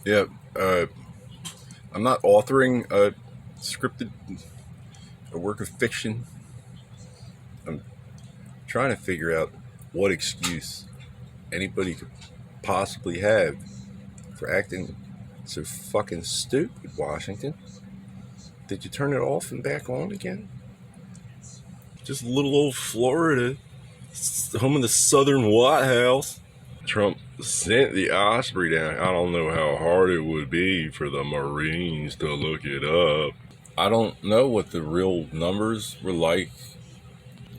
Yeah, I'm not authoring a work of fiction. I'm trying to figure out what excuse anybody could possibly have for acting so fucking stupid, Washington. Did you turn it off and back on again? Just little old Florida, home of the Southern White House. Trump sent the Osprey down. I don't know how hard it would be for the Marines to look it up. I don't know what the real numbers were like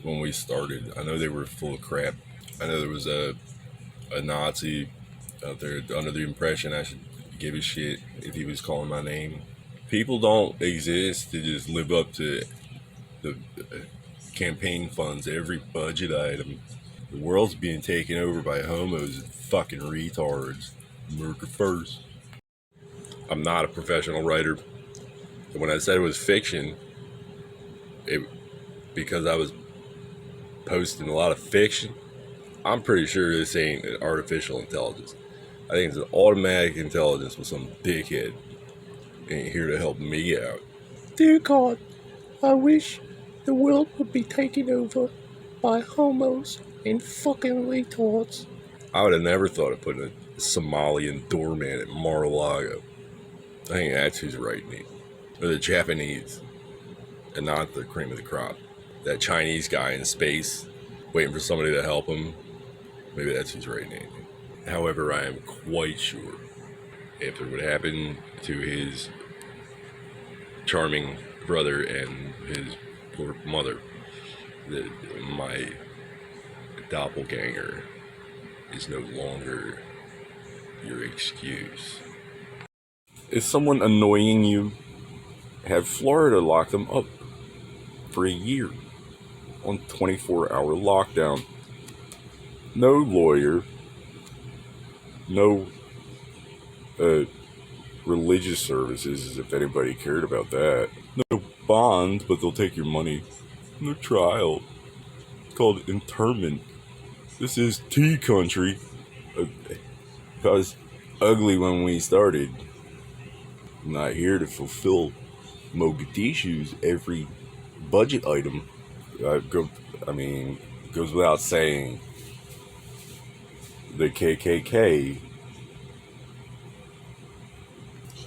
when we started. I know they were full of crap. I know there was a Nazi out there under the impression I should give a shit if he was calling my name. People don't exist to just live up to the campaign funds, every budget item. The world's being taken over by homos and fucking retards. America first. I'm not a professional writer. When I said it was fiction, it because I was posting a lot of fiction. I'm pretty sure this ain't an artificial intelligence. I think it's an automatic intelligence with some dickhead ain't here to help me out. Dear God, I wish the world would be taken over by homos and fucking retards. I would have never thought of putting a Somalian doorman at Mar-a-Lago. I think that's who's writing it. Or the Japanese, and not the cream of the crop. That Chinese guy in space, waiting for somebody to help him. Maybe that's who's writing it. However, I am quite sure if it would happen to his charming brother and his poor mother, that my doppelganger is no longer your excuse. Is someone annoying you? Have Florida lock them up for a year on 24-hour lockdown. No lawyer, no religious services, as if anybody cared about that. No bond, but they'll take your money. No trial. It's called internment. This is tea country. I was ugly when we started. I'm not here to fulfill Mogadishu's every budget item. It goes without saying, the KKK,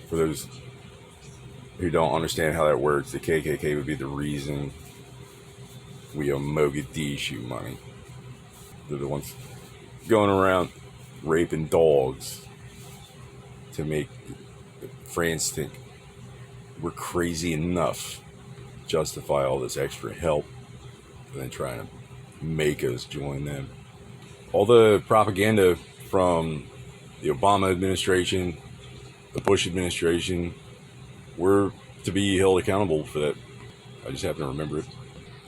for those who don't understand how that works, the KKK would be the reason we owe Mogadishu money. They're the ones going around raping dogs to make France think we're crazy enough to justify all this extra help, and then trying to make us join them. All the propaganda from the Obama administration, the Bush administration, we're to be held accountable for that. I just happen to remember it.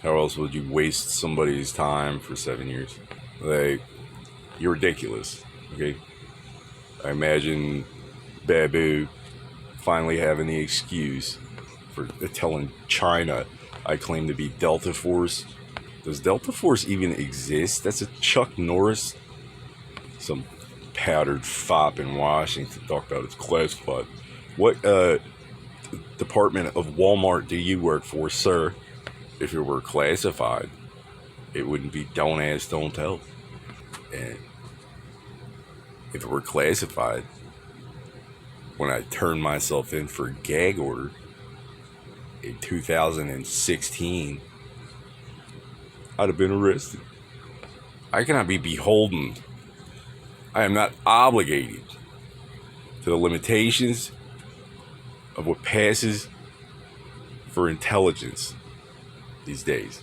How else would you waste somebody's time for 7 years? You're ridiculous, okay? I imagine Babu finally having the excuse for telling China I claim to be Delta Force. Does Delta Force even exist? That's a Chuck Norris. Some powdered fop in Washington talk about it's classified. What department of Walmart do you work for, sir? If it were classified, it wouldn't be don't ask, don't tell. And if it were classified, when I turned myself in for a gag order in 2016, I'd have been arrested. I cannot be beholden. I am not obligated to the limitations of what passes for intelligence these days.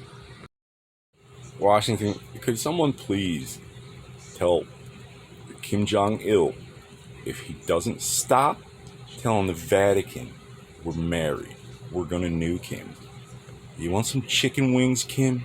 Washington, could someone please tell Kim Jong-il, if he doesn't stop telling the Vatican we're married, we're gonna nuke him. You want some chicken wings, Kim?